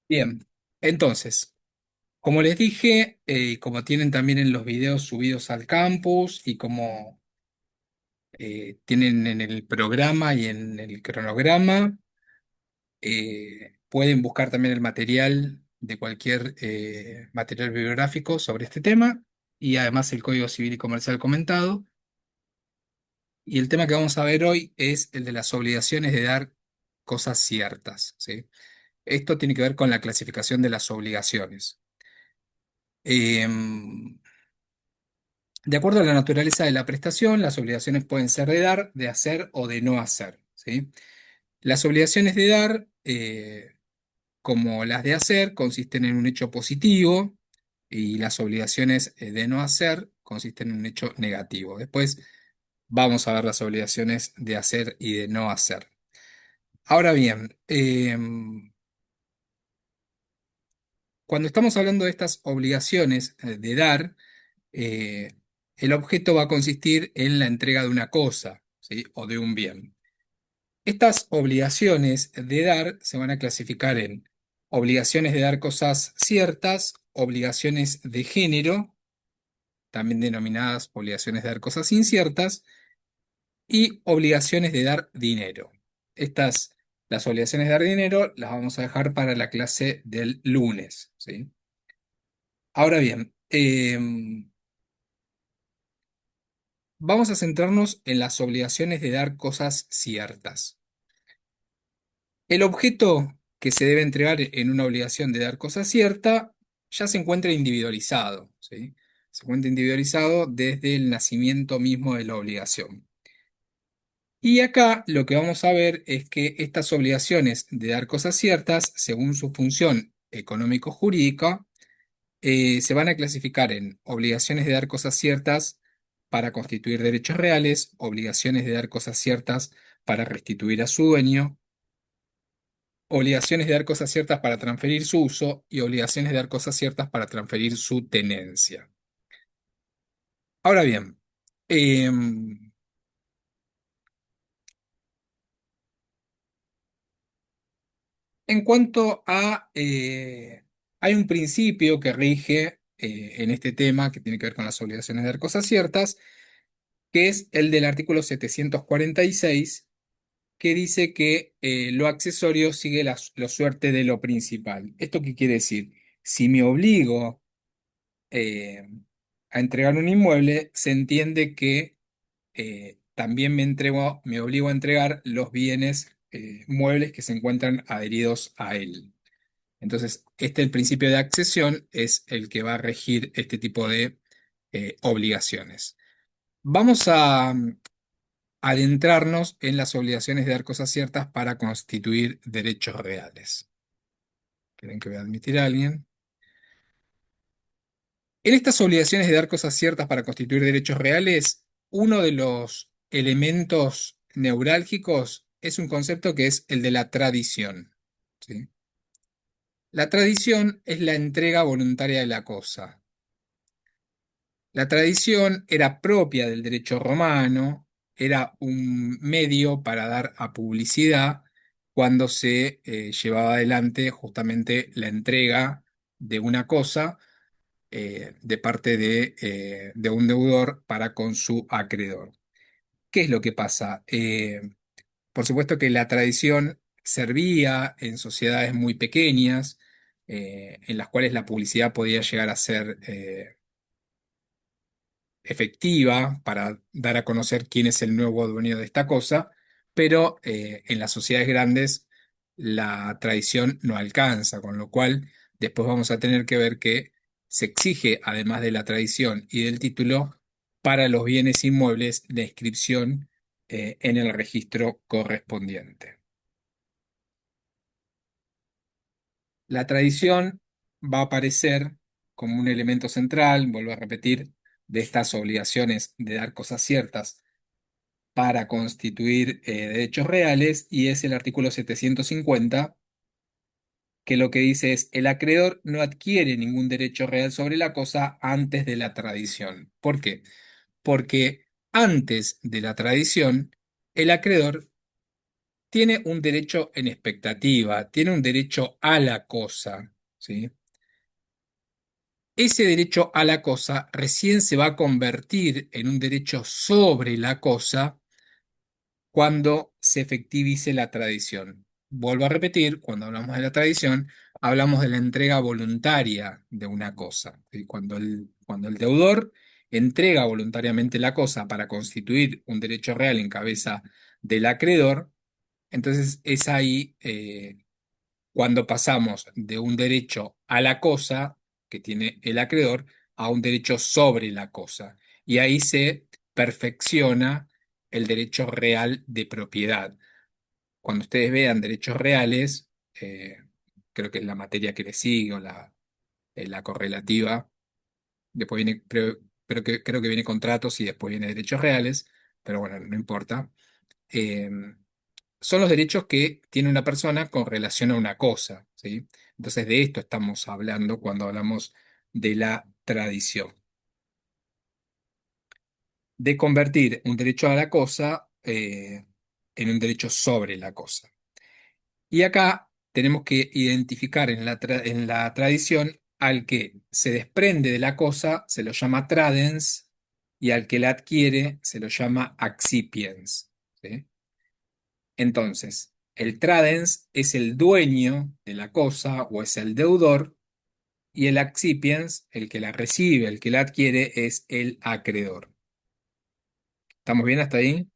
Bien, entonces, como les dije, como tienen también en los videos subidos al campus y como tienen en el programa y en el cronograma, pueden buscar también el material de cualquier material bibliográfico sobre este tema y además el Código Civil y Comercial comentado. Y el tema que vamos a ver hoy es el de las obligaciones de dar cosas ciertas, ¿sí? Esto tiene que ver con la clasificación de las obligaciones. Em, De acuerdo a la naturaleza de la prestación, las obligaciones pueden ser de dar, de hacer o de no hacer, ¿sí? Las obligaciones de dar, como las de hacer, consisten en un hecho positivo y las obligaciones de no hacer consisten en un hecho negativo. Después vamos a ver las obligaciones de hacer y de no hacer. Ahora bien, cuando estamos hablando de estas obligaciones de dar, eh, el objeto va a consistir en la entrega de una cosa, ¿sí? O de un bien. Estas obligaciones de dar se van a clasificar en obligaciones de dar cosas ciertas, obligaciones de género, también denominadas obligaciones de dar cosas inciertas, y obligaciones de dar dinero. Estas, las obligaciones de dar dinero, las vamos a dejar para la clase del lunes, ¿sí? Ahora bien, vamos a centrarnos en las obligaciones de dar cosas ciertas. El objeto que se debe entregar en una obligación de dar cosa cierta ya se encuentra individualizado, ¿sí? Se encuentra individualizado desde el nacimiento mismo de la obligación. Y acá lo que vamos a ver es que estas obligaciones de dar cosas ciertas, según su función económico-jurídica, se van a clasificar en obligaciones de dar cosas ciertas para constituir derechos reales, obligaciones de dar cosas ciertas para restituir a su dueño, obligaciones de dar cosas ciertas para transferir su uso y obligaciones de dar cosas ciertas para transferir su tenencia. Ahora bien, em, en cuanto a... hay un principio que rige en este tema que tiene que ver con las obligaciones de dar cosas ciertas, que es el del artículo 746, que dice que lo accesorio sigue la suerte de lo principal. ¿Esto qué quiere decir? Si me obligo eh, a entregar un inmueble, se entiende que también me obligo a entregar los bienes muebles que se encuentran adheridos a él. Entonces, el principio de accesión es el que va a regir este tipo de obligaciones. Vamos a adentrarnos en las obligaciones de dar cosas ciertas para constituir derechos reales. ¿Quieren que voy a admitir a alguien? En estas obligaciones de dar cosas ciertas para constituir derechos reales, uno de los elementos neurálgicos es un concepto que es el de la tradición, ¿sí? La tradición es la entrega voluntaria de la cosa. La tradición era propia del derecho romano, era un medio para dar a publicidad cuando se llevaba adelante justamente la entrega de una cosa de parte de un deudor para con su acreedor. ¿Qué es lo que pasa? Por supuesto que la tradición servía en sociedades muy pequeñas, en las cuales la publicidad podía llegar a ser efectiva para dar a conocer quién es el nuevo dueño de esta cosa, pero en las sociedades grandes la tradición no alcanza, con lo cual después vamos a tener que ver que se exige, además de la tradición y del título, para los bienes inmuebles la inscripción en el registro correspondiente. La tradición va a aparecer como un elemento central, vuelvo a repetir, de estas obligaciones de dar cosas ciertas para constituir derechos reales y es el artículo 750 que lo que dice es el acreedor no adquiere ningún derecho real sobre la cosa antes de la tradición. ¿Por qué? Porque antes de la tradición el acreedor tiene un derecho en expectativa, tiene un derecho a la cosa, ¿sí? Ese derecho a la cosa recién se va a convertir en un derecho sobre la cosa cuando se efectivice la tradición. Vuelvo a repetir, cuando hablamos de la tradición, hablamos de la entrega voluntaria de una cosa, ¿sí? Cuando el deudor entrega voluntariamente la cosa para constituir un derecho real en cabeza del acreedor, entonces es ahí cuando pasamos de un derecho a la cosa que tiene el acreedor a un derecho sobre la cosa. Y ahí se perfecciona el derecho real de propiedad. Cuando ustedes vean derechos reales, creo que es la materia que le sigue o la correlativa, después viene, creo que viene contratos y después viene derechos reales, pero bueno, no importa. Eh, Son los derechos que tiene una persona con relación a una cosa, ¿sí? Entonces de esto estamos hablando cuando hablamos de la tradición, de convertir un derecho a la cosa en un derecho sobre la cosa. Y acá tenemos que identificar en la tradición al que se desprende de la cosa, se lo llama tradens, y al que la adquiere se lo llama accipiens, ¿sí? Entonces, el tradens es el dueño de la cosa o es el deudor, y el accipiens, el que la recibe, el que la adquiere, es el acreedor. ¿Estamos bien hasta ahí?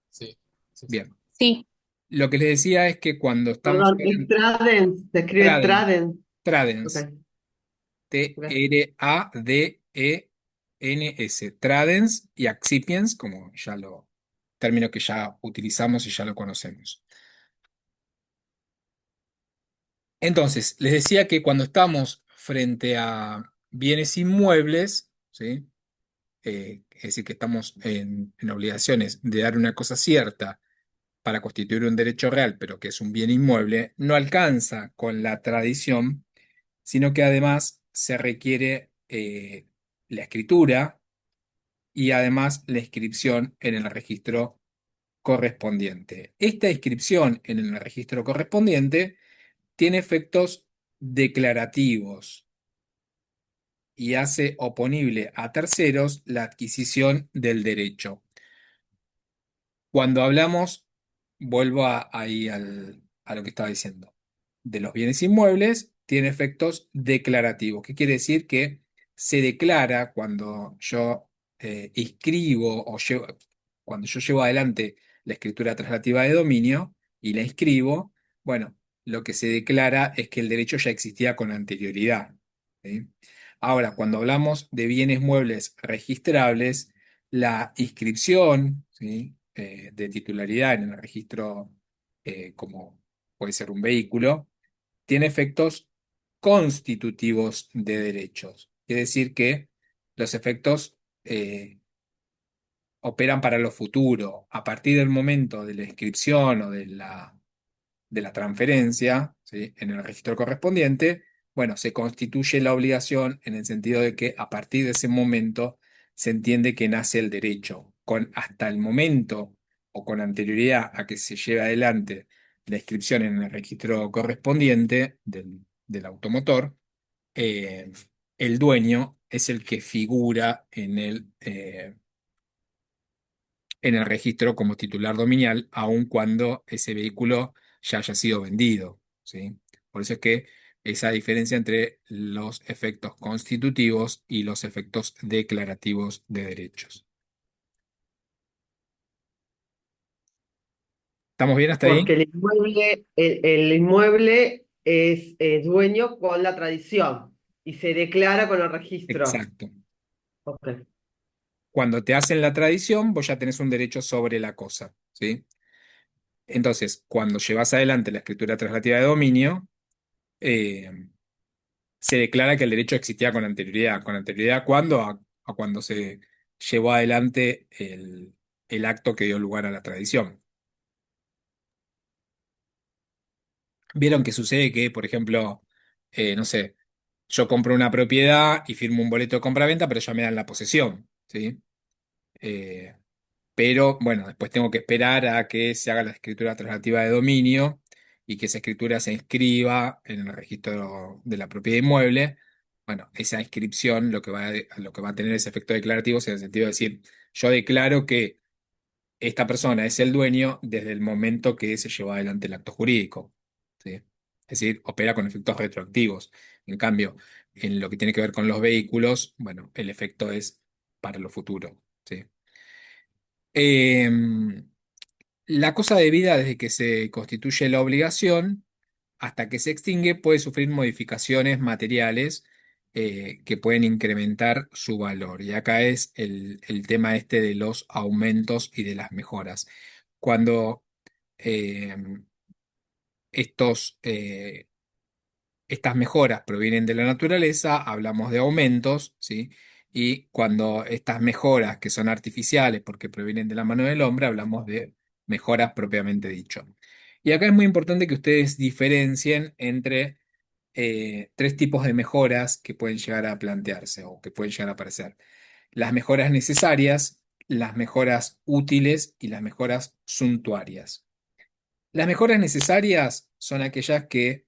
Sí, sí, sí. Bien. Sí, Lo que les decía es que cuando estamos Perdón, es Tradens, se escribe tradens, Tradens. Ok, tradens, gracias. Tradens, tradens y accipiens, como ya lo, término que ya utilizamos y ya lo conocemos. Entonces, les decía que cuando estamos frente a bienes inmuebles, ¿sí? Es decir, que estamos en obligaciones de dar una cosa cierta para constituir un derecho real, pero que es un bien inmueble, no alcanza con la tradición, sino que además se requiere la escritura y además la inscripción en el registro correspondiente. Esta inscripción en el registro correspondiente tiene efectos declarativos y hace oponible a terceros la adquisición del derecho. Cuando hablamos, vuelvo ahí a lo que estaba diciendo, de los bienes inmuebles, tiene efectos declarativos. ¿Qué quiere decir? Que se declara cuando yo inscribo cuando yo llevo adelante la escritura traslativa de dominio y la inscribo, bueno, lo que se declara es que el derecho ya existía con anterioridad, ¿sí? Ahora, cuando hablamos de bienes muebles registrables, la inscripción, ¿sí? De titularidad en el registro, como puede ser un vehículo, tiene efectos constitutivos de derechos. Quiere decir que los efectos operan para lo futuro. A partir del momento de la inscripción o de la transferencia, ¿sí? En el registro correspondiente, bueno, se constituye la obligación en el sentido de que a partir de ese momento se entiende que nace el derecho. Con hasta el momento o con anterioridad a que se lleve adelante la inscripción en el registro correspondiente del automotor, eh, el dueño es el que figura en el registro como titular dominial, aun cuando ese vehículo ya haya sido vendido, ¿sí? Por eso es que esa diferencia entre los efectos constitutivos y los efectos declarativos de derechos. ¿Estamos bien hasta ahí? Porque el inmueble es dueño con la tradición y se declara con el registro. Exacto. Ok. Cuando te hacen la tradición, vos ya tenés un derecho sobre la cosa, ¿sí? Entonces, cuando llevas adelante la escritura traslativa de dominio, eh, se declara que el derecho existía con anterioridad. ¿Con anterioridad cuándo? A cuando se llevó adelante el acto que dio lugar a la tradición. Vieron que sucede que, por ejemplo, no sé, yo compro una propiedad y firmo un boleto de compraventa, pero ya me dan la posesión, ¿sí? Eh, pero bueno, después tengo que esperar a que se haga la escritura traslativa de dominio y que esa escritura se inscriba en el registro de la propiedad inmueble. Bueno, esa inscripción lo que va a tener ese efecto declarativo es en el sentido de decir, yo declaro que esta persona es el dueño desde el momento que se llevó adelante el acto jurídico. ¿Sí? Es decir, opera con efectos retroactivos. En cambio, en lo que tiene que ver con los vehículos, bueno, el efecto es para lo futuro. ¿Sí? Em, la cosa de vida desde que se constituye la obligación hasta que se extingue puede sufrir modificaciones materiales que pueden incrementar su valor. Y acá es el tema este de los aumentos y de las mejoras. Cuando eh, estos, estas mejoras provienen de la naturaleza, hablamos de aumentos, ¿sí? Y cuando estas mejoras que son artificiales porque provienen de la mano del hombre, hablamos de mejoras propiamente dicho. Y acá es muy importante que ustedes diferencien entre tres tipos de mejoras que pueden llegar a plantearse o que pueden llegar a aparecer. Las mejoras necesarias, las mejoras útiles y las mejoras suntuarias. Las mejoras necesarias son aquellas que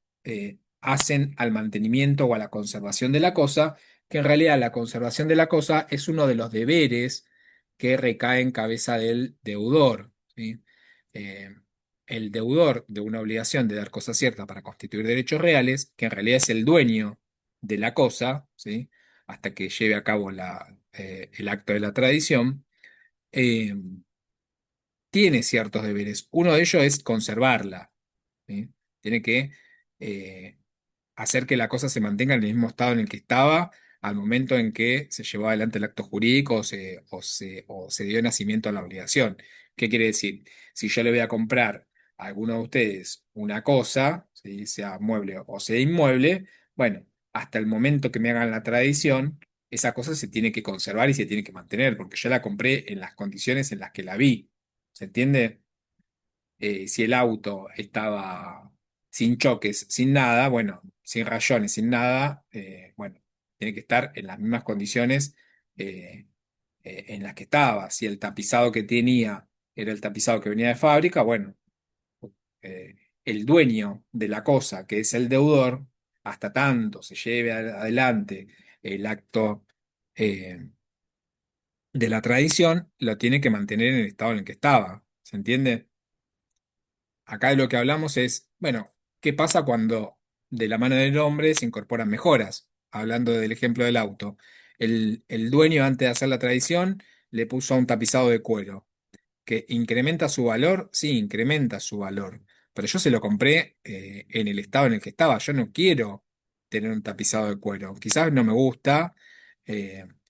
hacen al mantenimiento o a la conservación de la cosa, que en realidad la conservación de la cosa es uno de los deberes que recae en cabeza del deudor, ¿sí? Eh, el deudor de una obligación de dar cosa cierta para constituir derechos reales, que en realidad es el dueño de la cosa, ¿sí? Hasta que lleve a cabo el acto de la tradición, eh, tiene ciertos deberes. Uno de ellos es conservarla. ¿Sí? Tiene que eh, hacer que la cosa se mantenga en el mismo estado en el que estaba al momento en que se llevó adelante el acto jurídico o se dio nacimiento a la obligación. ¿Qué quiere decir? Si yo le voy a comprar a alguno de ustedes una cosa, ¿sí? Sea mueble o sea inmueble, bueno, hasta el momento que me hagan la tradición, esa cosa se tiene que conservar y se tiene que mantener, porque yo la compré en las condiciones en las que la vi. ¿Se entiende? Si el auto estaba sin choques, sin nada, bueno, sin rayones, sin nada, bueno, tiene que estar en las mismas condiciones eh, en las que estaba. Si el tapizado que tenía era el tapizado que venía de fábrica, bueno, eh, el dueño de la cosa, que es el deudor, hasta tanto se lleve adelante el acto de la tradición, lo tiene que mantener en el estado en el que estaba. ¿Se entiende? Acá de lo que hablamos es, bueno, ¿qué pasa cuando de la mano del hombre se incorporan mejoras? Hablando del ejemplo del auto. El dueño, antes de hacer la tradición, le puso un tapizado de cuero que incrementa su valor, sí, incrementa su valor, pero yo se lo compré en el estado en el que estaba. Yo no quiero tener un tapizado de cuero. Quizás no me gusta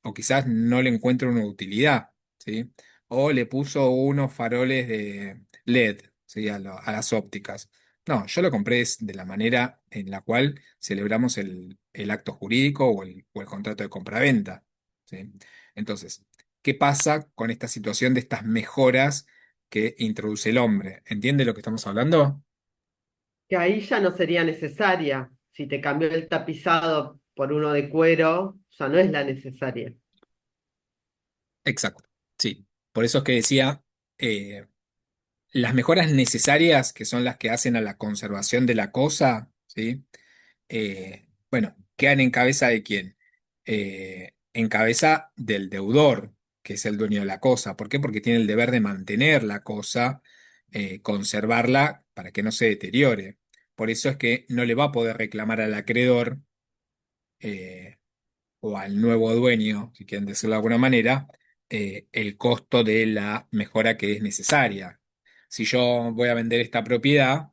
o quizás no le encuentro una utilidad, ¿sí? O le puso unos faroles de LED, ¿sí? A las ópticas. No, yo lo compré de la manera en la cual celebramos el acto jurídico o el contrato de compraventa, ¿sí? Entonces, ¿qué pasa con esta situación de estas mejoras que introduce el hombre? ¿Entiende lo que estamos hablando? Que ahí ya no sería necesaria. Si te cambió el tapizado por uno de cuero, ya no es la necesaria. Exacto, sí. Por eso es que decía, eh, las mejoras necesarias, que son las que hacen a la conservación de la cosa, ¿sí? Bueno, quedan en cabeza de quién? En cabeza del deudor, que es el dueño de la cosa. ¿Por qué? Porque tiene el deber de mantener la cosa, conservarla para que no se deteriore. Por eso es que no le va a poder reclamar al acreedor eh, o al nuevo dueño, si quieren decirlo de alguna manera, el costo de la mejora que es necesaria. Si yo voy a vender esta propiedad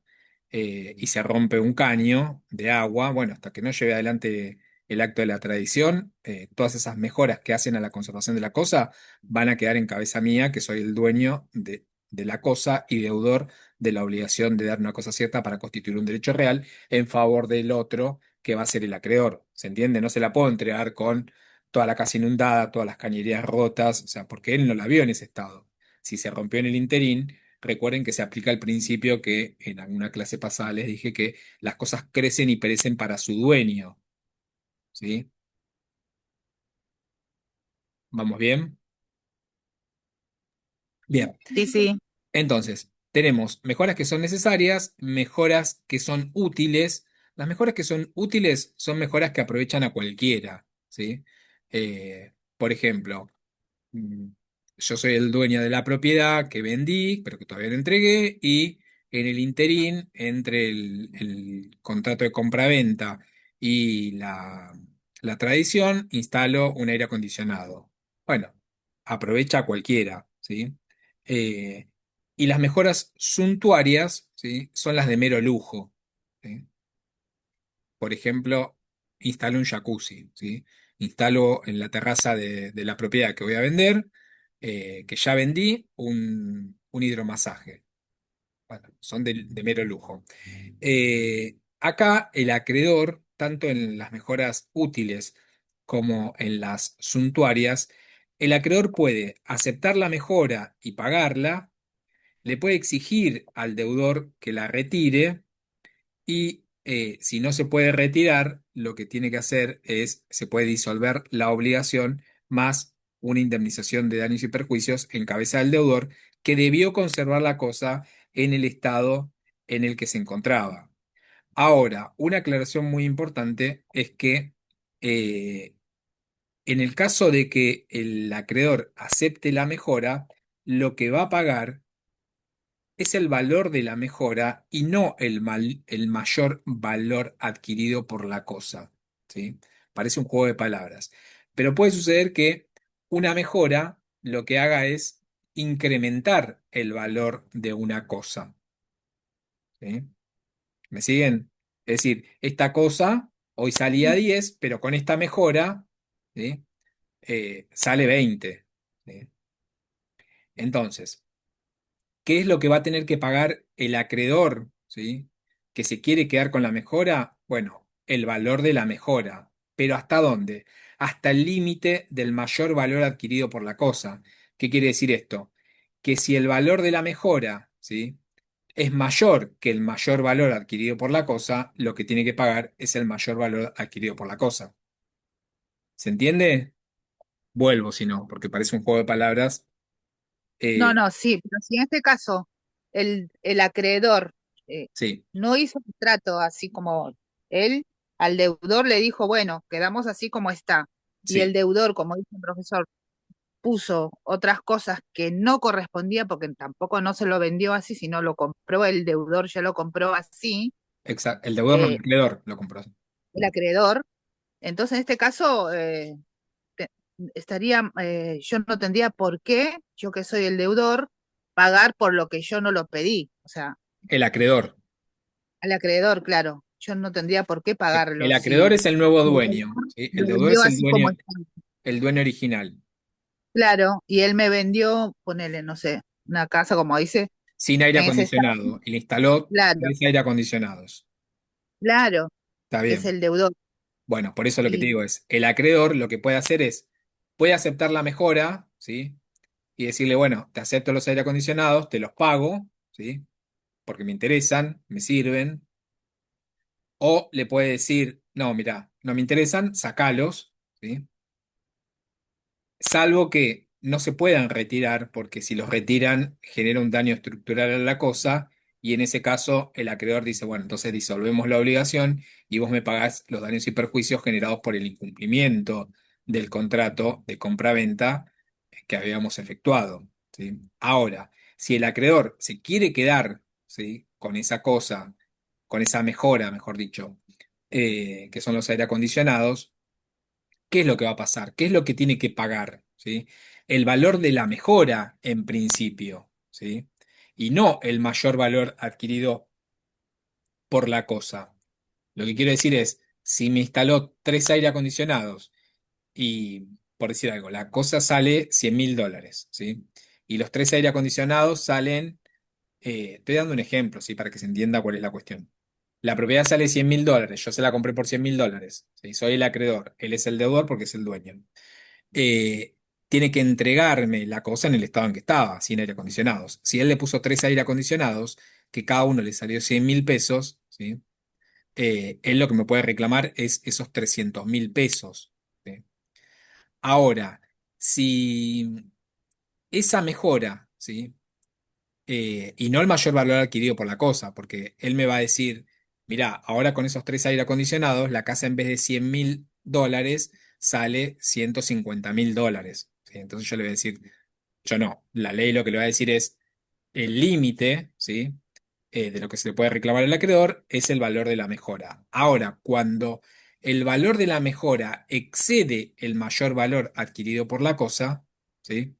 y se rompe un caño de agua, bueno, hasta que no lleve adelante el acto de la tradición, todas esas mejoras que hacen a la conservación de la cosa van a quedar en cabeza mía, que soy el dueño de la cosa y deudor de la obligación de dar una cosa cierta para constituir un derecho real en favor del otro que va a ser el acreedor. ¿Se entiende? No se la puedo entregar con toda la casa inundada, todas las cañerías rotas, o sea, porque él no la vio en ese estado. Si se rompió en el interín, recuerden que se aplica el principio que en alguna clase pasada les dije que las cosas crecen y perecen para su dueño. ¿Sí? ¿Vamos bien? Bien, Sí, sí. entonces, tenemos mejoras que son necesarias, mejoras que son útiles. Las mejoras que son útiles son mejoras que aprovechan a cualquiera, ¿sí? Por ejemplo, mm, yo soy el dueño de la propiedad que vendí, pero que todavía no entregué, y en el interín, entre el contrato de compraventa y la tradición, instalo un aire acondicionado. Bueno, aprovecha a cualquiera, ¿sí? Eh, y las mejoras suntuarias, ¿sí? Son las de mero lujo, ¿sí? Por ejemplo, instalo un jacuzzi, ¿sí? Instalo en la terraza de la propiedad que voy a vender, que ya vendí, un hidromasaje. Bueno, son de mero lujo. Acá el acreedor, tanto en las mejoras útiles como en las suntuarias, el acreedor puede aceptar la mejora y pagarla, le puede exigir al deudor que la retire y si no se puede retirar, lo que tiene que hacer es, se puede disolver la obligación más una indemnización de daños y perjuicios en cabeza del deudor que debió conservar la cosa en el estado en el que se encontraba. Ahora, una aclaración muy importante es que eh, en el caso de que el acreedor acepte la mejora, lo que va a pagar es el valor de la mejora y no el mayor valor adquirido por la cosa, ¿sí? Parece un juego de palabras. Pero puede suceder que una mejora lo que haga es incrementar el valor de una cosa, ¿sí? ¿Me siguen? Es decir, esta cosa hoy salía 10, pero con esta mejora, ¿sí? Sale 20, ¿sí? Entonces, ¿qué es lo que va a tener que pagar el acreedor, ¿sí? Que se quiere quedar con la mejora? Bueno, el valor de la mejora. ¿Pero hasta dónde? Hasta el límite del mayor valor adquirido por la cosa. ¿Qué quiere decir esto? Que si el valor de la mejora, ¿sí? es mayor que el mayor valor adquirido por la cosa, lo que tiene que pagar es el mayor valor adquirido por la cosa. ¿Se entiende? Vuelvo, si no, porque parece un juego de palabras. No, Eh, no, sí, pero si en este caso el acreedor eh, sí, no hizo un trato así como él, al deudor le dijo, bueno, quedamos así como está, y el sí, deudor, como dice el profesor, puso otras cosas que no correspondía porque tampoco no se lo vendió así, sino lo compró el deudor, ya lo compró así, exacto. El deudor no, el eh, acreedor lo compró. el acreedor. Entonces, en este caso, te- estaría, yo no tendría por qué, yo que soy el deudor, pagar por lo que yo no lo pedí. O sea, El acreedor. al acreedor, claro, yo no tendría por qué El pagarlo acreedor si es el nuevo el dueño, deudor ¿sí? El me deudor vendió es así como está. el dueño original, Claro, y él me vendió, ponele, no sé, una casa, como dice, sin aire en ese estado. acondicionado, y le instaló Claro, 3 aire acondicionados. claro, Está es bien. el deudor. Bueno, por eso lo que te Y digo es, el acreedor lo que puede hacer es, puede aceptar la mejora, ¿sí? Y decirle, bueno, te acepto los aire acondicionados, te los pago, ¿sí? Porque me interesan, me sirven. O le puede decir, no, mira, no me interesan, sacalos, ¿sí? Salvo que no se puedan retirar, porque si los retiran genera un daño estructural a la cosa, y en ese caso el acreedor dice, bueno, entonces disolvemos la obligación y vos me pagás los daños y perjuicios generados por el incumplimiento del contrato de compraventa que habíamos efectuado, ¿sí? Ahora, si el acreedor se quiere quedar, ¿sí? con esa cosa, con esa mejora, mejor dicho, que son los aire acondicionados, ¿qué es lo que va a pasar? ¿Qué es lo que tiene que pagar? ¿Sí? El valor de la mejora en principio, ¿sí? Y no el mayor valor adquirido por la cosa. Lo que quiero decir es, si me instaló 3 aire acondicionados y, por decir algo, la cosa sale $100.000, ¿sí? Y los 3 aire acondicionados salen, estoy dando un ejemplo, ¿sí? Para que se entienda cuál es la cuestión. La propiedad sale $100.000, yo se la compré por $100.000, ¿sí? Soy el acreedor, él es el deudor porque es el dueño. eh, Tiene que entregarme la cosa en el estado en que estaba, sin aire acondicionados. Si él le puso 3 aire acondicionados, que cada uno le salió $100.000, ¿sí? Él lo que me puede reclamar es esos $300.000, ¿sí? Ahora, si esa mejora, ¿sí? Y no el mayor valor adquirido por la cosa, porque él me va a decir, mirá, ahora con esos tres aire acondicionados, la casa en vez de $100.000 sale $150.000, ¿sí? Entonces yo le voy a decir, yo no, la ley lo que le va a decir es el límite, ¿sí? De lo que se le puede reclamar al acreedor es el valor de la mejora. Ahora, cuando el valor de la mejora excede el mayor valor adquirido por la cosa, ¿sí?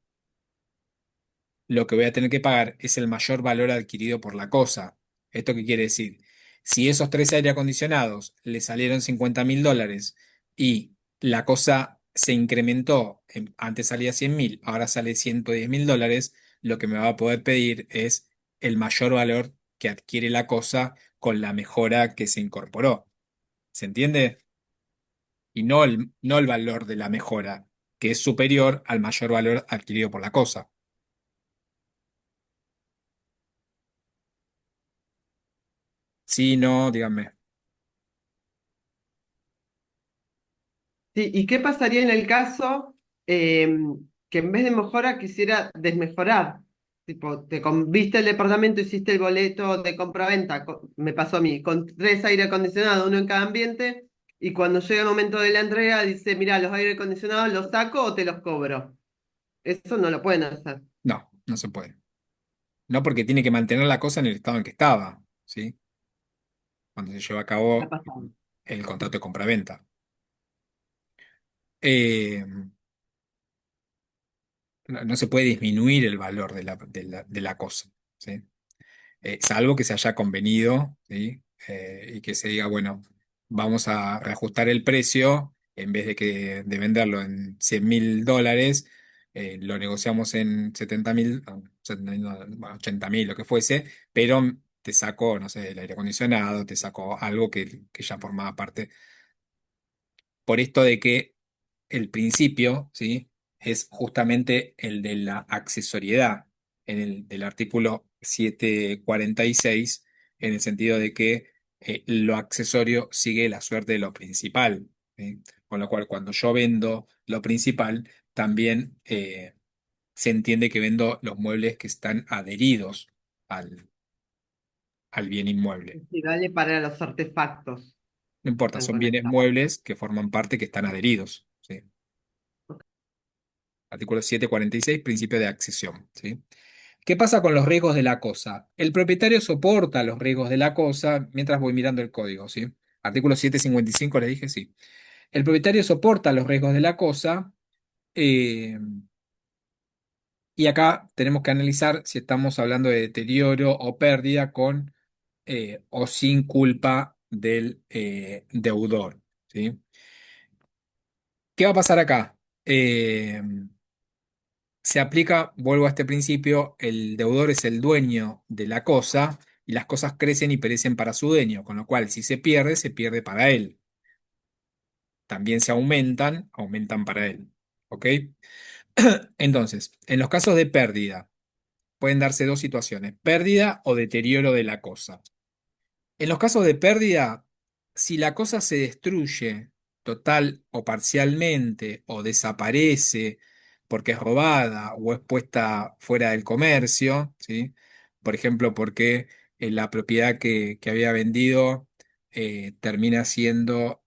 Lo que voy a tener que pagar es el mayor valor adquirido por la cosa. ¿Esto qué quiere decir? Si esos tres aire acondicionados le salieron $50.000 y la cosa se incrementó, antes salía 100.000, ahora sale $110.000, lo que me va a poder pedir es el mayor valor que adquiere la cosa con la mejora que se incorporó. ¿Se entiende? Y no el valor de la mejora, que es superior al mayor valor adquirido por la cosa. Sí, no, díganme. Sí, ¿y qué pasaría en el caso que en vez de mejora quisiera desmejorar? Tipo, viste el departamento, hiciste el boleto de compra-venta, me pasó a mí, con tres aire acondicionados, uno en cada ambiente, y cuando llega el momento de la entrega dice, mira, los aire acondicionados los saco o te los cobro. Eso no lo pueden hacer. No, no se puede. No, porque tiene que mantener la cosa en el estado en que estaba, ¿sí? Cuando se lleva a Ha cabo pasado. el contrato de compraventa. Eh, no se puede disminuir el valor de la cosa, ¿sí? Salvo que se haya convenido, ¿sí? Y que se diga, bueno, vamos a reajustar el precio, en vez de venderlo en $100.000, lo negociamos en 70.000, 70.000, no, bueno, 80.000, lo que fuese, pero te saco, no sé, el aire acondicionado, te saco algo que ya formaba parte, por esto de que el principio, ¿sí? Es justamente el de la accesoriedad en el del artículo 746, en el sentido de que lo accesorio sigue la suerte de lo principal, ¿sí? Con lo cual, cuando yo vendo lo principal, también se entiende que vendo los muebles que están adheridos al bien inmueble. Y vale para los artefactos No que importa, están son bienes conectados. muebles que forman parte, que están adheridos, ¿sí? Artículo 746, principio de accesión, ¿sí? ¿Qué pasa con los riesgos de la cosa? El propietario soporta los riesgos de la cosa mientras voy mirando el código, ¿sí? Artículo 755, le dije sí. El propietario soporta los riesgos de la cosa, eh, y acá tenemos que analizar si estamos hablando de deterioro o pérdida con o sin culpa del deudor, ¿sí? ¿Qué va a pasar acá? Se aplica, vuelvo a este principio, el deudor es el dueño de la cosa y las cosas crecen y perecen para su dueño, con lo cual si se pierde para él. También se aumentan para él. ¿Ok? Entonces, en los casos de pérdida, pueden darse dos situaciones, pérdida o deterioro de la cosa. En los casos de pérdida, si la cosa se destruye total o parcialmente o desaparece porque es robada o es puesta fuera del comercio, ¿sí? Por ejemplo, porque la propiedad que había vendido termina siendo,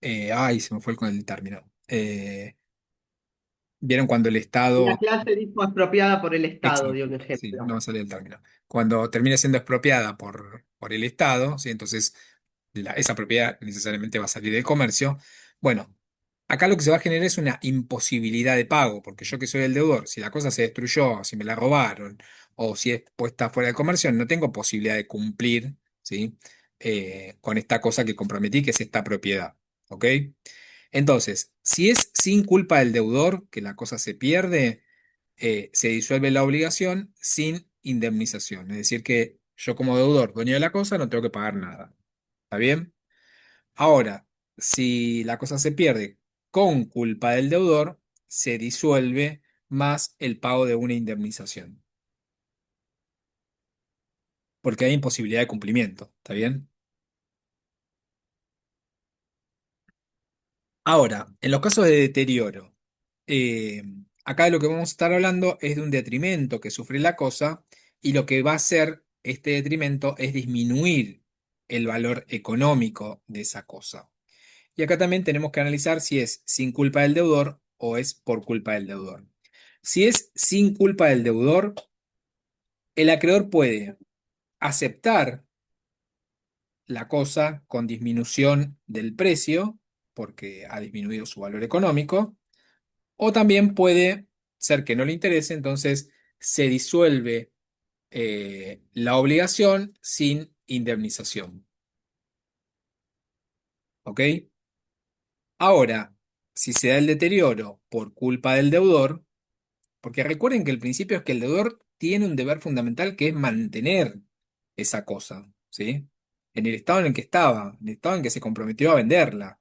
ay, se me fue con el término. ¿Vieron cuando el La Estado... clase dijo expropiada por el Estado, dio Exacto, un sí, no ejemplo. me salía el término. Cuando termina siendo expropiada por el Estado, ¿sí? Entonces esa propiedad necesariamente va a salir del comercio. Bueno, acá lo que se va a generar es una imposibilidad de pago, porque yo que soy el deudor, si la cosa se destruyó, si me la robaron, o si es puesta fuera del comercio, no tengo posibilidad de cumplir, ¿sí? Con esta cosa que comprometí, que es esta propiedad. ¿Ok? Entonces, si es sin culpa del deudor que la cosa se pierde, se disuelve la obligación sin indemnización. Es decir, que yo como deudor, dueño de la cosa, no tengo que pagar nada. ¿Está bien? Ahora, si la cosa se pierde con culpa del deudor, se disuelve más el pago de una indemnización, porque hay imposibilidad de cumplimiento. ¿Está bien? Ahora, en los casos de deterioro, eh, acá de lo que vamos a estar hablando es de un detrimento que sufre la cosa y lo que va a hacer este detrimento es disminuir el valor económico de esa cosa. Y acá también tenemos que analizar si es sin culpa del deudor o es por culpa del deudor. Si es sin culpa del deudor, el acreedor puede aceptar la cosa con disminución del precio, porque ha disminuido su valor económico, o también puede ser que no le interese, entonces se disuelve la obligación sin indemnización. ¿Ok? Ahora, si se da el deterioro por culpa del deudor, porque recuerden que el principio es que el deudor tiene un deber fundamental que es mantener esa cosa, ¿sí? En el estado en el que estaba, en el estado en que se comprometió a venderla.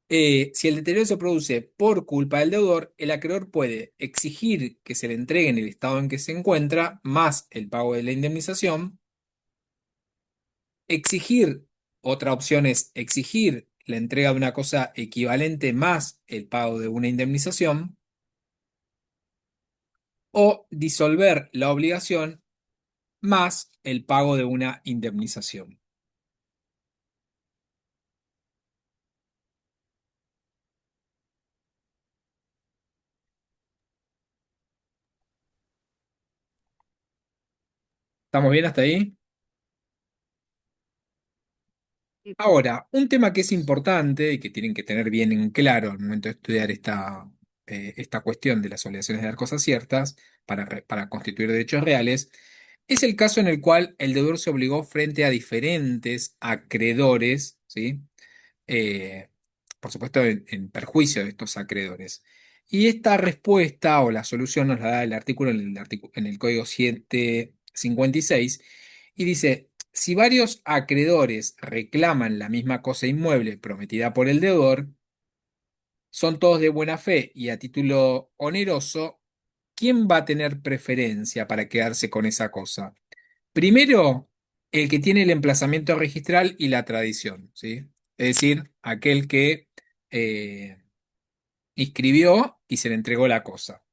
Si el deterioro se produce por culpa del deudor, el acreedor puede exigir que se le entregue en el estado en que se encuentra, más el pago de la indemnización. Exigir, otra opción es exigir la entrega de una cosa equivalente más el pago de una indemnización, o disolver la obligación más el pago de una indemnización. ¿Estamos bien hasta ahí? Sí, Ahora, un tema que es importante y que tienen que tener bien en claro al momento de estudiar esta cuestión de las obligaciones de dar cosas ciertas para constituir derechos reales, es el caso en el cual el deudor se obligó frente a diferentes acreedores, ¿sí? eh, por supuesto, en perjuicio de estos acreedores. Y esta respuesta o la solución nos la da el artículo en el Código 756 y dice, si varios acreedores reclaman la misma cosa inmueble prometida por el deudor, son todos de buena fe y a título oneroso, ¿quién va a tener preferencia para quedarse con esa cosa? Primero, el que tiene el emplazamiento registral y la tradición, ¿sí? Es decir, aquel que eh, inscribió y se le entregó la cosa.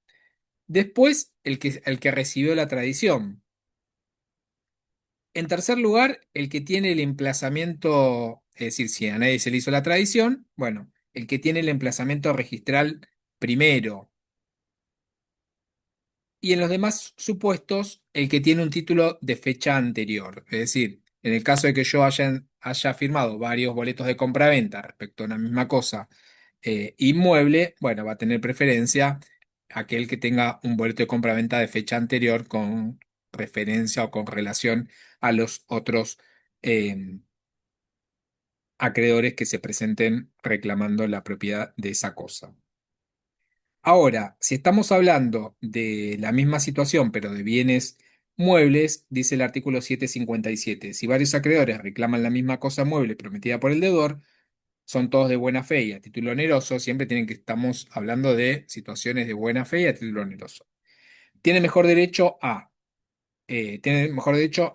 Después, el que recibió la tradición. En tercer lugar, el que tiene el emplazamiento, es decir, si a nadie se le hizo la tradición, bueno, el que tiene el emplazamiento registral primero. Y en los demás supuestos, el que tiene un título de fecha anterior. Es decir, en el caso de que yo haya firmado varios boletos de compraventa respecto a una misma cosa inmueble, bueno, va a tener preferencia aquel que tenga un boleto de compraventa de fecha anterior con referencia o con relación a los otros eh, acreedores que se presenten reclamando la propiedad de esa cosa. Ahora, si estamos hablando de la misma situación, pero de bienes muebles, dice el artículo 757, si varios acreedores reclaman la misma cosa mueble prometida por el deudor, son todos de buena fe y a título oneroso, siempre estamos hablando de situaciones de buena fe y a título oneroso. Tiene mejor derecho,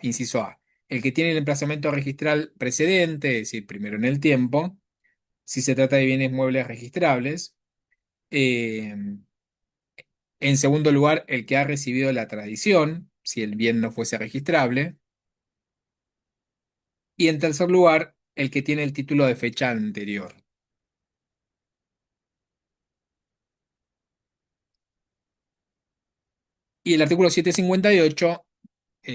inciso A, el que tiene el emplazamiento registral precedente, es decir, primero en el tiempo, si se trata de bienes muebles registrables. eh, En segundo lugar, el que ha recibido la tradición, si el bien no fuese registrable. Y en tercer lugar, el que tiene el título de fecha anterior. Y el artículo 758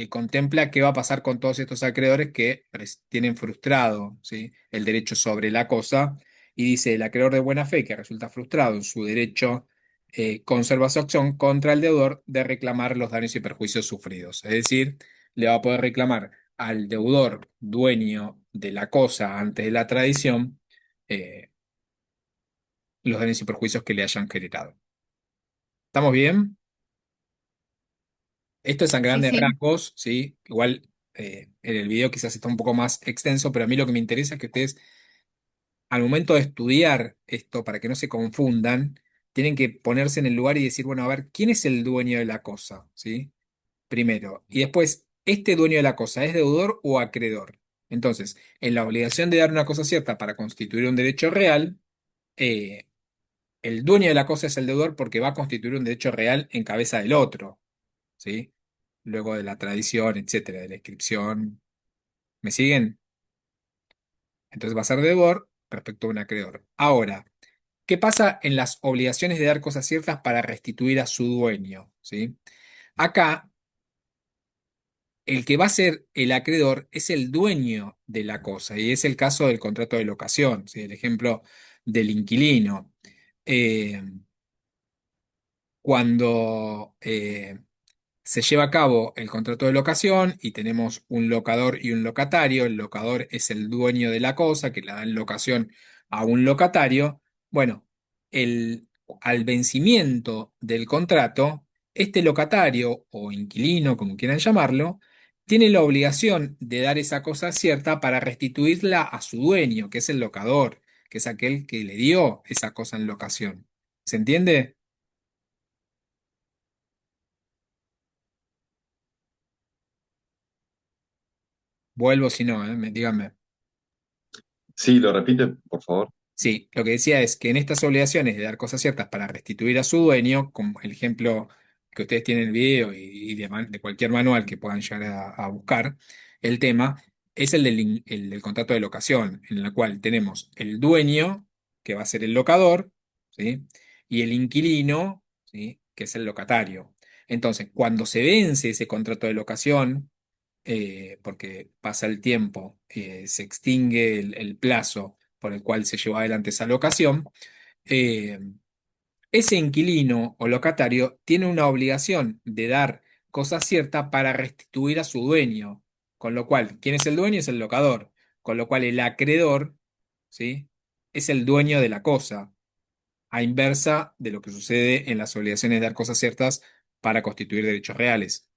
contempla qué va a pasar con todos estos acreedores que tienen frustrado, ¿sí?, el derecho sobre la cosa. Y dice, el acreedor de buena fe que resulta frustrado en su derecho conserva su acción contra el deudor de reclamar los daños y perjuicios sufridos. Es decir, le va a poder reclamar al deudor dueño de la cosa antes de la tradición eh, los daños y perjuicios que le hayan generado. ¿Estamos bien? Esto es a sí, grandes sí. rasgos, ¿sí? Igual en el video quizás está un poco más extenso, pero a mí lo que me interesa es que ustedes, al momento de estudiar esto, para que no se confundan, tienen que ponerse en el lugar y decir, bueno, a ver, ¿quién es el dueño de la cosa? ¿Sí? Primero. Y después, ¿este dueño de la cosa es deudor o acreedor? Entonces, en la obligación de dar una cosa cierta para constituir un derecho real, eh, el dueño de la cosa es el deudor porque va a constituir un derecho real en cabeza del otro, ¿sí? Luego de la tradición, etcétera, de la inscripción. ¿Me siguen? Entonces va a ser deudor respecto a un acreedor. Ahora, ¿qué pasa en las obligaciones de dar cosas ciertas para restituir a su dueño? ¿Sí? Acá, el que va a ser el acreedor es el dueño de la cosa, y es el caso del contrato de locación, ¿sí? El ejemplo del inquilino. Eh, cuando se lleva a cabo el contrato de locación y tenemos un locador y un locatario. El locador es el dueño de la cosa que la da en locación a un locatario. Bueno, el, al vencimiento del contrato, este locatario o inquilino, como quieran llamarlo, tiene la obligación de dar esa cosa cierta para restituirla a su dueño, que es el locador, que es aquel que le dio esa cosa en locación. ¿Se entiende? Vuelvo si no, díganme. Sí, lo repite, por favor. Sí, lo que decía es que en estas obligaciones de dar cosas ciertas para restituir a su dueño, como el ejemplo que ustedes tienen en el video y de cualquier manual que puedan llegar a buscar, el tema es el del contrato de locación, en el cual tenemos el dueño, que va a ser el locador, ¿sí? Y el inquilino, ¿sí? Que es el locatario. Entonces, cuando se vence ese contrato de locación, porque pasa el tiempo, se extingue el plazo por el cual se llevó adelante esa locación, eh, ese inquilino o locatario tiene una obligación de dar cosa cierta para restituir a su dueño, con lo cual, ¿quién es el dueño? Es el locador, con lo cual el acreedor, ¿sí? Es el dueño de la cosa, a inversa de lo que sucede en las obligaciones de dar cosas ciertas para constituir derechos reales.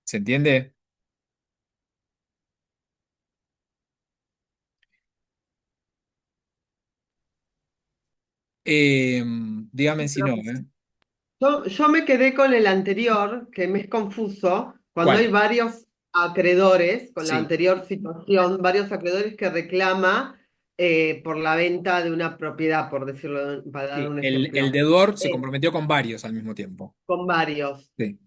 ¿Se entiende? Eh, dígame si no, ¿eh? Yo me quedé con el anterior, que me es confuso, cuando hay ¿Cuál? varios acreedores, con la Sí, anterior situación, varios acreedores que reclama por la venta de una propiedad, por decirlo, para dar sí. un El ejemplo, deudor se eh, comprometió con varios al mismo tiempo. con varios. Sí.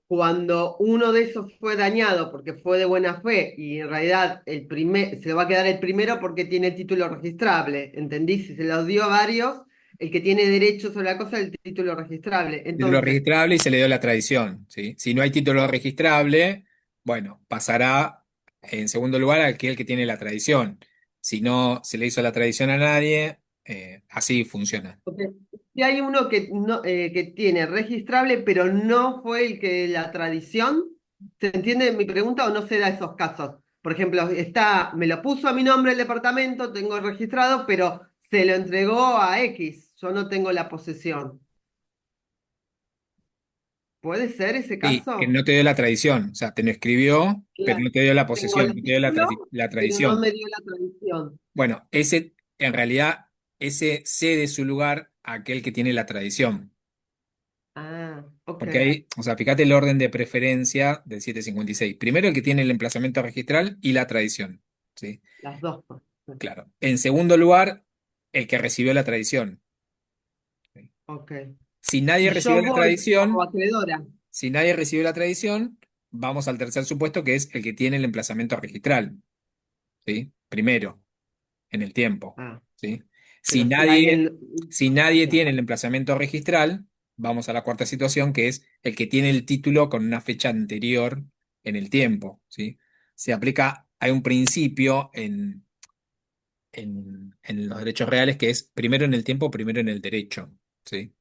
Cuando uno de esos fue dañado porque fue de buena fe y en realidad se lo va a quedar el primero porque tiene título registrable, ¿entendí? Si se lo dio a varios, el que tiene derecho sobre la cosa es el título registrable. Título Entonces, registrable y se le dio la tradición, ¿sí? Si no hay título registrable, bueno, pasará en segundo lugar a aquel que tiene la tradición. Si no se le hizo la tradición a nadie, así funciona. porque si hay uno que, no, que tiene registrable, pero no fue el que la tradición, ¿se entiende mi pregunta o no se da esos casos? Por ejemplo, me lo puso a mi nombre el departamento, tengo registrado, pero se lo entregó a X, yo no tengo la posesión. ¿Puede ser ese Sí, que caso? no te dio la tradición, o sea, te lo escribió, pero Claro. no te dio la Tengo posesión, el no te dio título, la pero no tradición. me dio la tradición. Bueno, en realidad, ese cede su lugar a aquel que tiene la tradición. Ah, ok. Porque hay, o sea, fíjate el orden de preferencia del 756. Primero el que tiene el emplazamiento registral y la tradición. ¿Sí? Las dos, pues. Claro. En segundo lugar, el que recibió la tradición. ¿Sí? Ok. Si nadie Si recibió yo la voy como tradición, acreedora. si nadie recibió la tradición, vamos al tercer supuesto que es el que tiene el emplazamiento registral. ¿Sí? Primero, en el tiempo. Ah, ¿Sí? Si pero si nadie, alguien. si nadie Bien. tiene el emplazamiento registral, vamos a la cuarta situación, que es el que tiene el título con una fecha anterior en el tiempo. ¿Sí? Se aplica, hay un principio en los derechos reales que es primero en el tiempo, primero en el derecho. ¿Sí?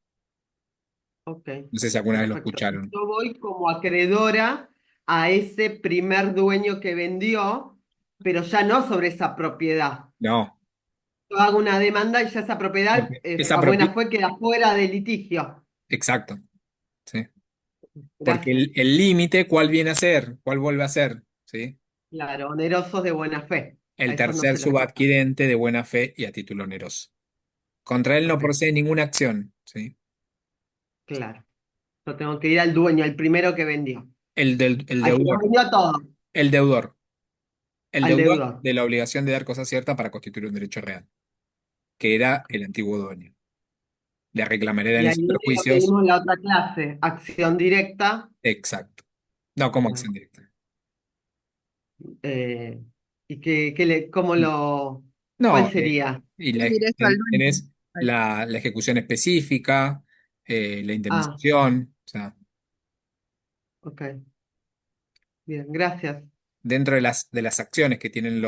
Ok, No sé si alguna vez lo perfecto. escucharon. Yo voy como acreedora a ese primer dueño que vendió, pero ya no sobre esa propiedad. No, Yo hago una demanda y ya esa propiedad, porque esa a buena propiedad. fe, queda fuera del litigio. Exacto. ¿Sí? Porque Gracias. el límite, ¿cuál viene a ser? ¿Cuál vuelve a ser? ¿Sí? Claro, onerosos de buena fe. A El esos no tercer se los toca. subadquirente de buena fe y a título oneroso. Contra él no Ok, procede ninguna acción, ¿sí? claro. Yo tengo que ir al dueño, el primero que vendió. El Al que los deudor. vendió a todos. El deudor. El al deudor deudor. de la obligación de dar cosa cierta para constituir un derecho real, que era el antiguo dueño. Le reclamaré Y daños ahí y perjuicios. tenemos la otra clase, acción directa. Exacto. No como Claro. acción directa. Eh, ¿Y cómo cuál No, sería? y Es directo al dueño. tenés la ejecución específica, la Ah, indemnización, o sea, ok, bien, gracias. dentro de las acciones que tienen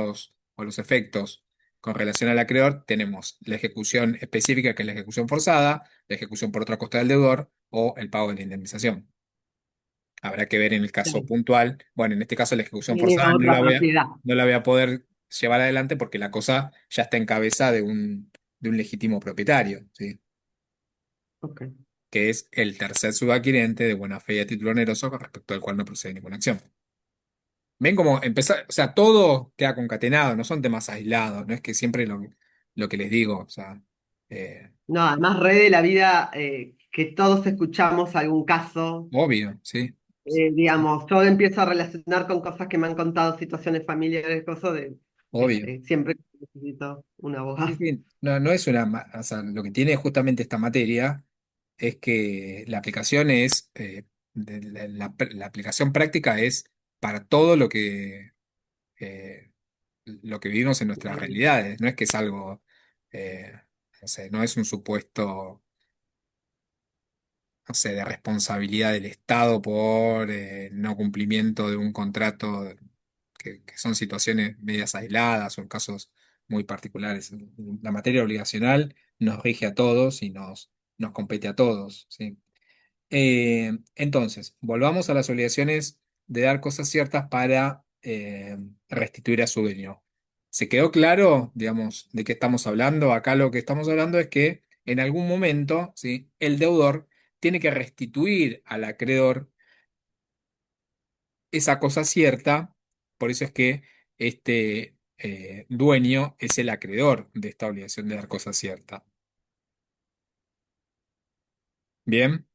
o los efectos con relación al acreedor, tenemos la ejecución específica, que es la ejecución forzada, la ejecución por otra costa del deudor o el pago de la indemnización. Habrá que ver en el caso Claro, puntual. Bueno, en este caso la ejecución tiene forzada otra propiedad. no la voy a poder llevar adelante porque la cosa ya está en cabeza de un legítimo propietario, ¿sí? Ok. Que es el tercer subadquirente de buena fe y a título oneroso con respecto al cual no procede ninguna acción. Ven cómo empezar, o sea, todo queda concatenado, no son temas aislados, no es que siempre lo que les digo, o sea, eh, No, además, re de la vida, que todos escuchamos algún caso, obvio, ¿sí? Sí, digamos, yo empiezo a relacionar con cosas que me han contado, situaciones familiares, cosas obvio. siempre necesito un Sí, abogado. sí, no, no es o sea, lo que tiene justamente esta materia es que la aplicación es, la aplicación práctica es para todo lo que vivimos en nuestras realidades, no es que es algo, eh, no sé, no es un supuesto, no sé, de responsabilidad del Estado por no cumplimiento de un contrato, que son situaciones medias aisladas o en casos muy particulares. La materia obligacional nos rige a todos y nos compete a todos, ¿sí? Entonces, volvamos a las obligaciones de dar cosas ciertas para restituir a su dueño. ¿Se quedó claro, digamos, de qué estamos hablando? Acá lo que estamos hablando es que en algún momento, ¿sí? El deudor tiene que restituir al acreedor esa cosa cierta, por eso es que este dueño es el acreedor de esta obligación de dar cosa cierta. Bien,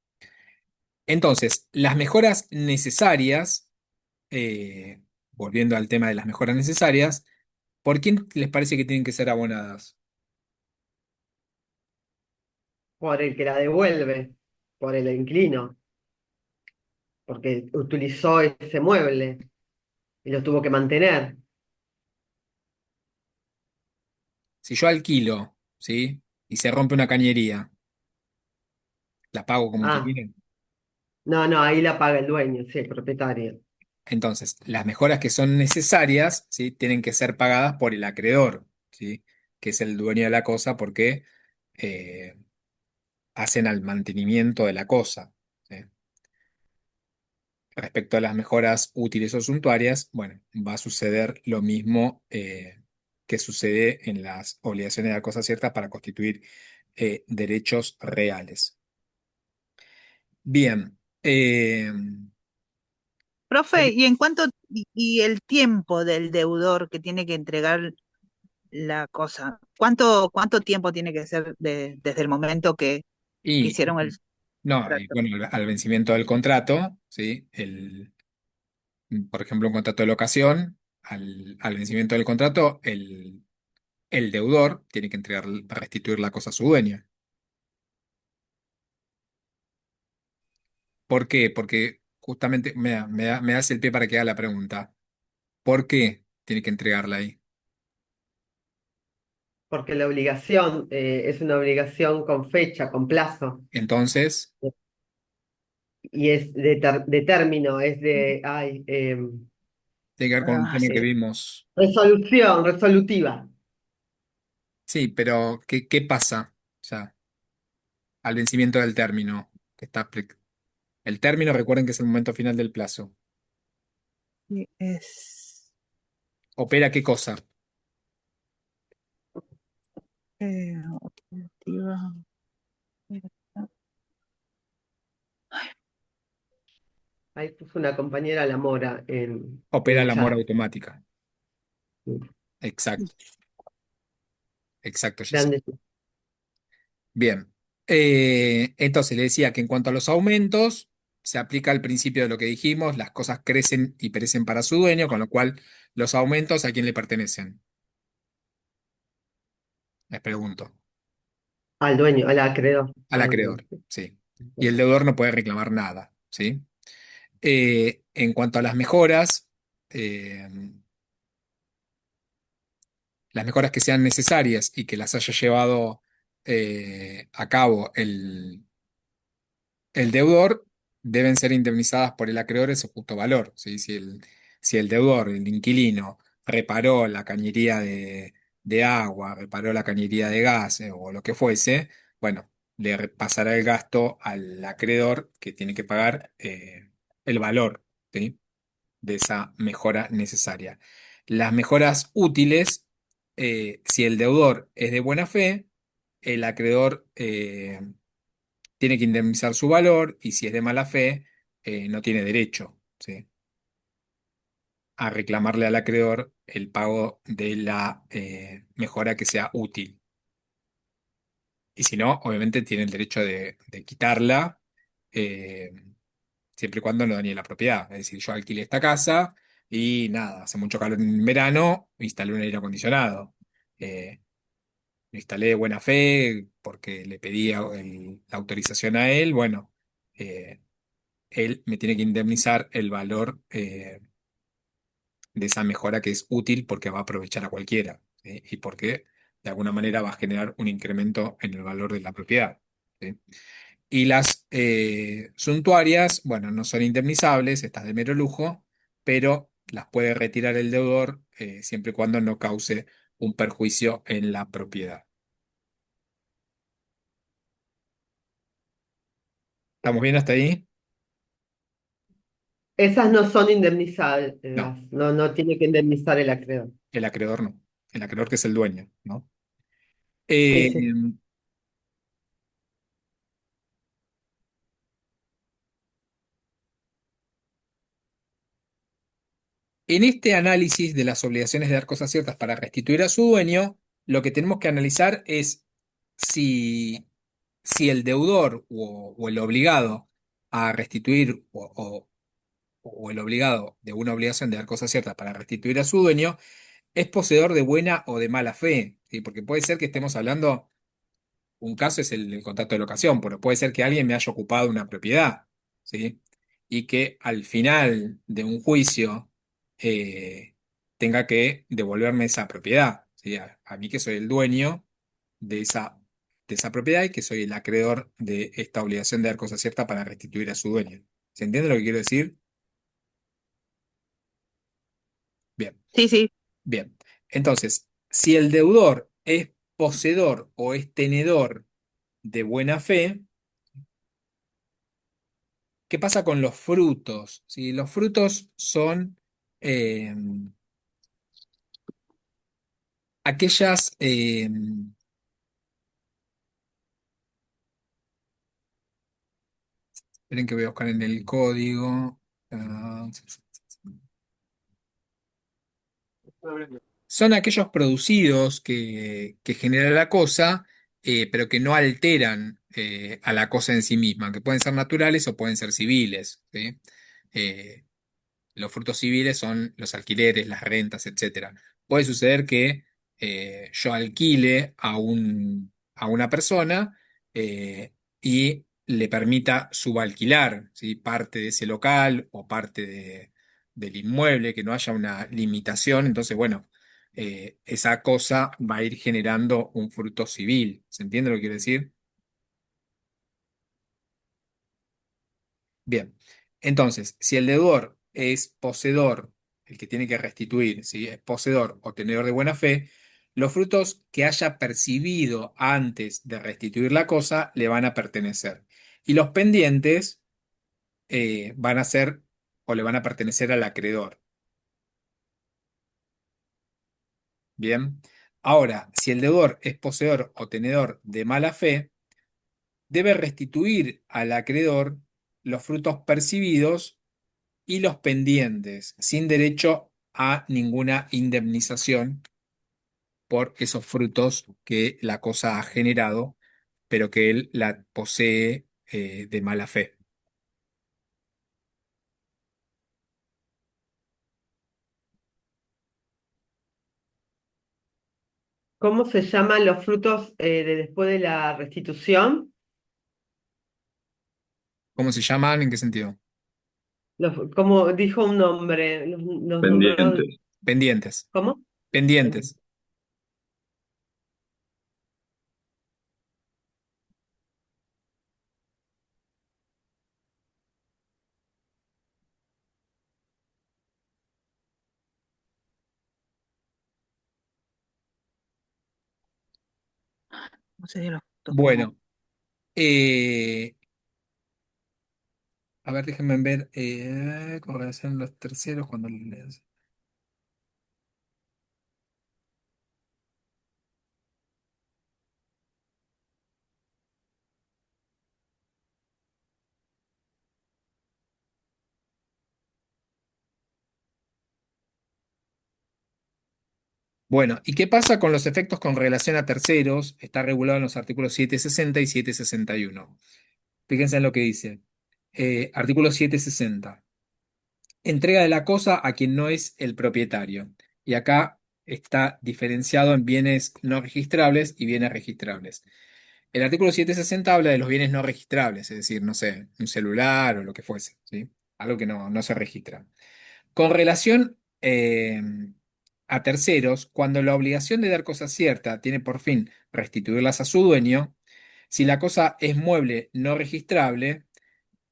entonces, las mejoras necesarias, eh, volviendo al tema de las mejoras necesarias, ¿por quién les parece que tienen que ser abonadas? Por el que la devuelve, por el inquilino, porque utilizó ese mueble y lo tuvo que mantener. Si yo alquilo, ¿sí? Y se rompe una cañería, ¿la pago como Ah, inquilino? no, no, ahí la paga el dueño, sí, el propietario. Entonces, las mejoras que son necesarias, ¿sí? Tienen que ser pagadas por el acreedor, ¿sí? Que es el dueño de la cosa porque eh, hacen al mantenimiento de la cosa, ¿sí? Respecto a las mejoras útiles o suntuarias, bueno, va a suceder lo mismo que sucede en las obligaciones de la cosa cierta para constituir derechos reales. Bien, Profe, y en cuanto, y el tiempo del deudor que tiene que entregar la cosa, ¿cuánto tiempo tiene que ser desde el momento que y hicieron el no, y trato? bueno, al vencimiento del contrato, ¿sí? Por ejemplo, un contrato de locación, al vencimiento del contrato, el deudor tiene que restituir la cosa a su dueño. ¿Por qué? Porque justamente me das el pie para que haga la pregunta. ¿Por qué tiene que entregarla ahí? Porque la obligación, es una obligación con fecha, con plazo, Entonces, y es de término, es de, ay, tiene que ver con un Ah, tema que sí. vimos. resolución, resolutiva. Sí, pero ¿qué pasa? O sea, al vencimiento del término, el término, recuerden que es el momento final del plazo. Sí, es ¿Opera qué cosa? operativa. Ahí puso una compañera la mora en Opera el la mora chat. automática. Exacto, exacto, Jessica. Grande. Bien. Entonces le decía que en cuanto a los aumentos, se aplica el principio de lo que dijimos, las cosas crecen y perecen para su dueño, con lo cual los aumentos ¿a quién le pertenecen? Les pregunto. Al dueño, al acreedor. Al acreedor, sí. Y el deudor no puede reclamar nada, ¿sí? En cuanto a eh, las mejoras que sean necesarias y que las haya llevado a cabo el deudor, deben ser indemnizadas por el acreedor en su justo valor, ¿sí? Si el deudor, el inquilino, reparó la cañería de agua, reparó la cañería de gas, o lo que fuese, bueno, pasará el gasto al acreedor que tiene que pagar el valor, ¿sí? De esa mejora necesaria. Las mejoras útiles, si el deudor es de buena fe, el acreedor tiene que indemnizar su valor, y si es de mala fe, no tiene derecho, ¿sí? A reclamarle al acreedor el pago de la mejora que sea útil. Y si no, obviamente tiene el derecho de quitarla, eh, siempre y cuando no dañe la propiedad. Es decir, yo alquilé esta casa y nada, hace mucho calor en verano, instalé un aire acondicionado. Eh, lo instalé de buena fe porque le pedí la autorización a él. Bueno, eh, él me tiene que indemnizar el valor de esa mejora que es útil porque va a aprovechar a cualquiera, ¿sí? Y porque de alguna manera va a generar un incremento en el valor de la propiedad, ¿sí? Y las suntuarias, bueno, no son indemnizables, estas de mero lujo, pero las puede retirar el deudor siempre y cuando no cause un perjuicio en la propiedad. ¿Estamos bien hasta ahí? Esas no son indemnizadas, No, no, no tiene que indemnizar el acreedor. el acreedor no. El acreedor que es el dueño, ¿no? Sí, Eh, sí. En este análisis de las obligaciones de dar cosas ciertas para restituir a su dueño, lo que tenemos que analizar es si, si el deudor o el obligado a restituir o el obligado de una obligación de dar cosas ciertas para restituir a su dueño es poseedor de buena o de mala fe, ¿sí? Porque puede ser que estemos hablando, un caso es el contrato de locación, pero puede ser que alguien me haya ocupado una propiedad, ¿sí? Y que al final de un juicio eh, tenga que devolverme esa propiedad, ¿sí? A mí que soy el dueño de esa propiedad y que soy el acreedor de esta obligación de dar cosa cierta para restituir a su dueño. ¿Se entiende lo que quiero decir? Bien, Sí, sí. bien. Entonces, si el deudor es poseedor o es tenedor de buena fe, ¿qué pasa con los frutos? ¿Sí? Los frutos son eh, aquellas... esperen que voy a buscar en el código. Ah, son aquellos producidos que genera la cosa, pero que no alteran a la cosa en sí misma, que pueden ser naturales o pueden ser civiles, ¿sí? Eh, Los frutos civiles son los alquileres, las rentas, etcétera. Puede suceder que yo alquile a una persona y le permita subalquilar, ¿sí? Parte de ese local o parte del inmueble, que no haya una limitación. Entonces, bueno, esa cosa va a ir generando un fruto civil. ¿Se entiende lo que quiero decir? Bien, entonces, si el deudor es poseedor, el que tiene que restituir, si es poseedor o tenedor de buena fe, los frutos que haya percibido antes de restituir la cosa le van a pertenecer. Y los pendientes van a ser o le van a pertenecer al acreedor. Bien, ahora, si el deudor es poseedor o tenedor de mala fe, debe restituir al acreedor los frutos percibidos y los pendientes, sin derecho a ninguna indemnización por esos frutos que la cosa ha generado, pero que él la posee de mala fe. ¿Cómo se llaman los frutos de después de la restitución? ¿Cómo se llaman? ¿En qué sentido? Como dijo un nombre, los nombró, Pendientes. Pendientes. ¿cómo? Pendientes. ¿Cómo serían los puntos Bueno, eh, a ver, déjenme ver con relación a los terceros cuando lees. Bueno, ¿y qué pasa con los efectos con relación a terceros? Está regulado en los artículos 760 y 761. Fíjense en lo que dice. Artículo 760. Entrega de la cosa a quien no es el propietario. Y acá está diferenciado en bienes no registrables y bienes registrables. El artículo 760 habla de los bienes no registrables, es decir, no sé, un celular o lo que fuese, ¿sí? Algo que no se registra. Con relación a terceros, cuando la obligación de dar cosa cierta tiene por fin restituirlas a su dueño, si la cosa es mueble no registrable,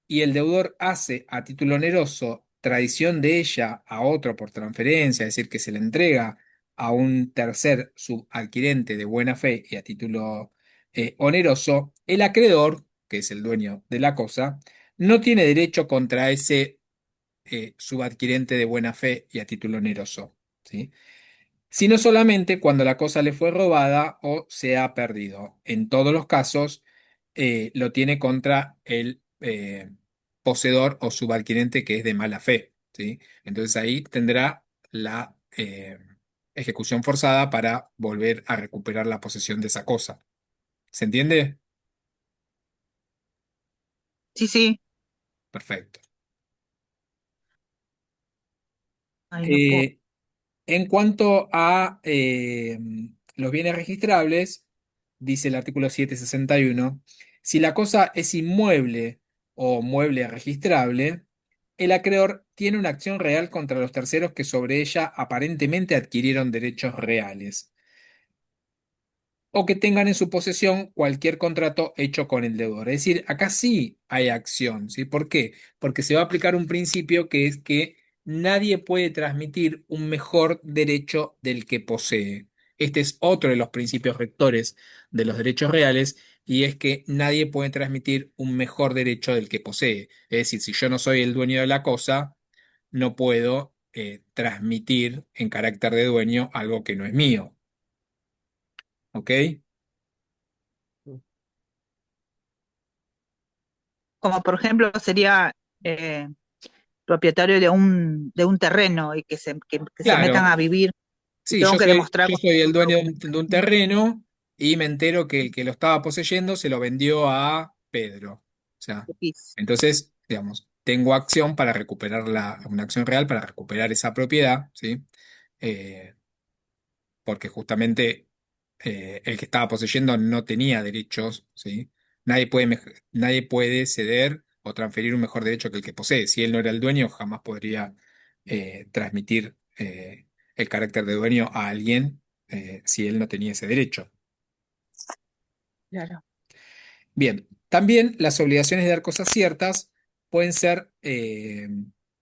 y el deudor hace a título oneroso tradición de ella a otro por transferencia, es decir, que se le entrega a un tercer subadquirente de buena fe y a título oneroso, el acreedor, que es el dueño de la cosa, no tiene derecho contra ese subadquirente de buena fe y a título oneroso, ¿sí? Sino solamente cuando la cosa le fue robada o se ha perdido. En todos los casos, lo tiene contra el poseedor o subadquirente que es de mala fe, ¿sí? Entonces ahí tendrá la ejecución forzada para volver a recuperar la posesión de esa cosa. ¿Se entiende? Sí, sí. Perfecto. Ay, no puedo. Eh, En cuanto a los bienes registrables, dice el artículo 761, si la cosa es inmueble o mueble registrable, el acreedor tiene una acción real contra los terceros que sobre ella aparentemente adquirieron derechos reales o que tengan en su posesión cualquier contrato hecho con el deudor. Es decir, acá sí hay acción, ¿sí? ¿Por qué? Porque se va a aplicar un principio que es que nadie puede transmitir un mejor derecho del que posee. Este es otro de los principios rectores de los derechos reales y es que nadie puede transmitir un mejor derecho del que posee. Es decir, si yo no soy el dueño de la cosa, no puedo transmitir en carácter de dueño algo que no es mío. ¿Ok? Como por ejemplo sería eh, propietario de un terreno y que se metan Claro. a vivir y Sí, tengo que demostrar yo con soy el con dueño de un terreno y me entero que el que lo estaba poseyendo se lo vendió a Pedro. O sea, documentos. entonces, digamos, tengo acción para recuperar una acción real para recuperar esa propiedad, ¿sí? Eh, Porque justamente el que estaba poseyendo no tenía derechos, ¿sí? Nadie puede ceder o transferir un mejor derecho que el que posee. Si él no era el dueño, jamás podría transmitir el carácter de dueño a alguien si él no tenía ese derecho. Claro. Bien, también las obligaciones de dar cosas ciertas pueden ser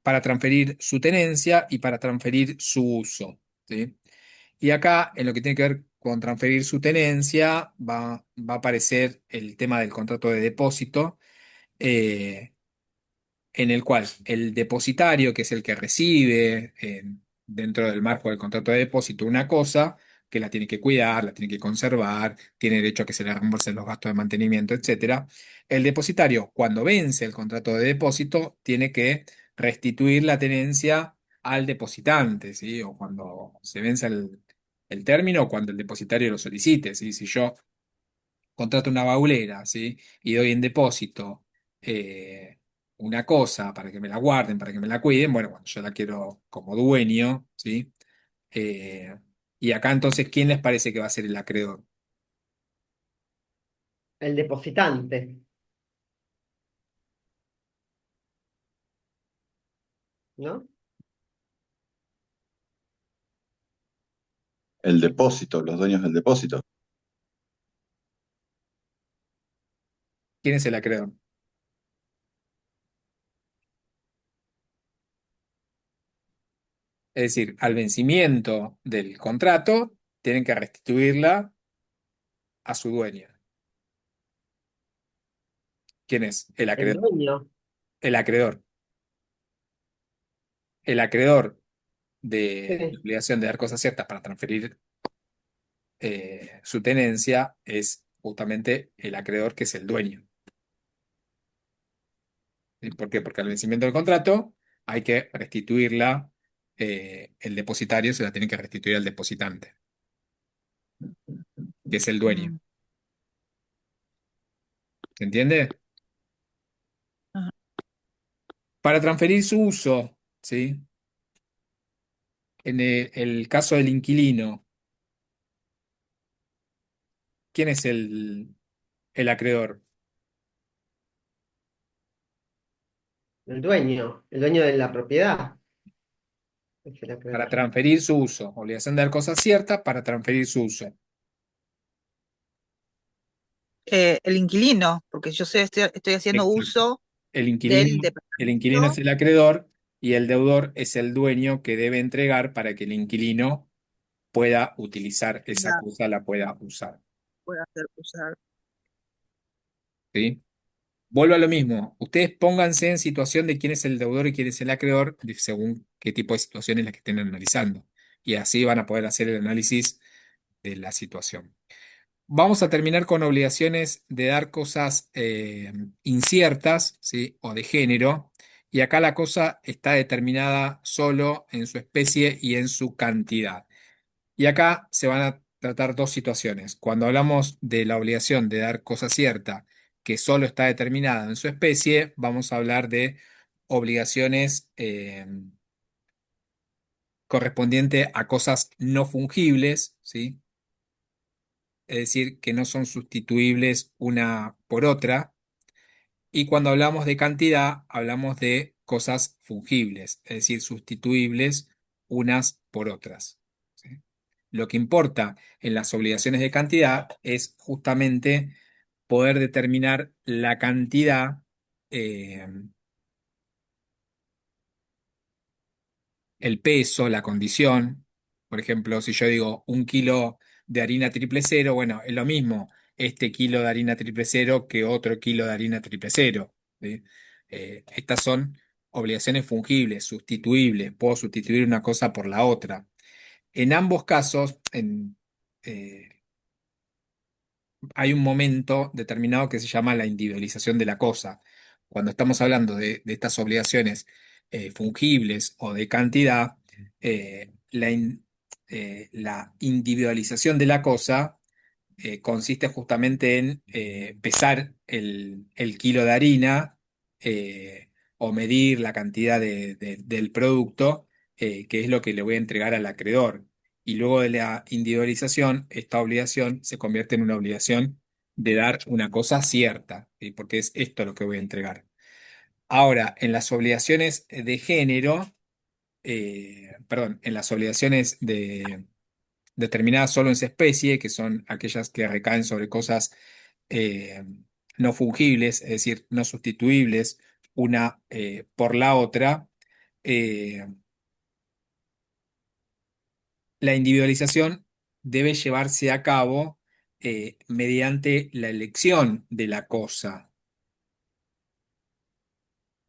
para transferir su tenencia y para transferir su uso, ¿sí? Y acá, en lo que tiene que ver con transferir su tenencia, va a aparecer el tema del contrato de depósito, eh, en el cual el depositario, que es el que recibe dentro del marco del contrato de depósito una cosa, que la tiene que cuidar, la tiene que conservar, tiene derecho a que se le reembolsen los gastos de mantenimiento, etcétera. El depositario, cuando vence el contrato de depósito, tiene que restituir la tenencia al depositante, ¿sí? O cuando se vence el término, o cuando el depositario lo solicite, ¿sí? Si yo contrato una baulera, ¿sí? Y doy en depósito eh, una cosa para que me la guarden, para que me la cuiden, bueno, cuando yo la quiero como dueño, ¿sí? Eh, Y acá entonces, ¿quién les parece que va a ser el acreedor? El depositante, ¿no? El depósito, los dueños del depósito. ¿Quién es el acreedor? Es decir, al vencimiento del contrato, tienen que restituirla a su dueño. ¿Quién es? El El acreedor. dueño. El acreedor. El acreedor de la Sí. obligación de dar cosas ciertas para transferir su tenencia es justamente el acreedor que es el dueño. ¿Sí? ¿Por qué? Porque al vencimiento del contrato hay que restituirla, el depositario se la tiene que restituir al depositante, que es el dueño. Mm, ¿Se entiende? ajá. Para transferir su uso, ¿sí? En el caso del inquilino, ¿quién es el acreedor? El dueño de la propiedad es el Para acreedor. transferir su uso. Obligación de dar cosas ciertas para transferir su uso. El inquilino, porque yo estoy haciendo Exacto. uso El del inquilino, el inquilino es departamento el acreedor y el deudor es el dueño que debe entregar para que el inquilino pueda utilizar y esa cosa, la pueda usar. puedo hacer usar. ¿Sí? Vuelvo a lo mismo. Ustedes pónganse en situación de quién es el deudor y quién es el acreedor, según qué tipo de situación es la que estén analizando. Y así van a poder hacer el análisis de la situación. Vamos a terminar con obligaciones de dar cosas inciertas, ¿sí? O de género. Y acá la cosa está determinada solo en su especie y en su cantidad. Y acá se van a tratar dos situaciones. Cuando hablamos de la obligación de dar cosa cierta, que solo está determinada en su especie, vamos a hablar de obligaciones correspondientes a cosas no fungibles, ¿sí? Es decir, que no son sustituibles una por otra. Y cuando hablamos de cantidad, hablamos de cosas fungibles, es decir, sustituibles unas por otras. ¿Sí? Lo que importa en las obligaciones de cantidad es justamente poder determinar la cantidad, eh, el peso, la condición. Por ejemplo, si yo digo 1 kilo de harina triple cero, bueno, es lo mismo este kilo de harina triple cero que otro kilo de harina triple cero. ¿Sí? Estas son obligaciones fungibles, sustituibles. Puedo sustituir una cosa por la otra. En ambos casos, eh, hay un momento determinado que se llama la individualización de la cosa. Cuando estamos hablando de estas obligaciones fungibles o de cantidad, la individualización de la cosa consiste justamente en pesar el kilo de harina o medir la cantidad del producto, que es lo que le voy a entregar al acreedor. Y luego de la individualización, esta obligación se convierte en una obligación de dar una cosa cierta, ¿sí? Porque es esto lo que voy a entregar. Ahora, en las obligaciones de género, perdón, en las obligaciones determinadas solo en su especie, que son aquellas que recaen sobre cosas eh, no fungibles, es decir, no sustituibles una por la otra, eh, la individualización debe llevarse a cabo mediante la elección de la cosa.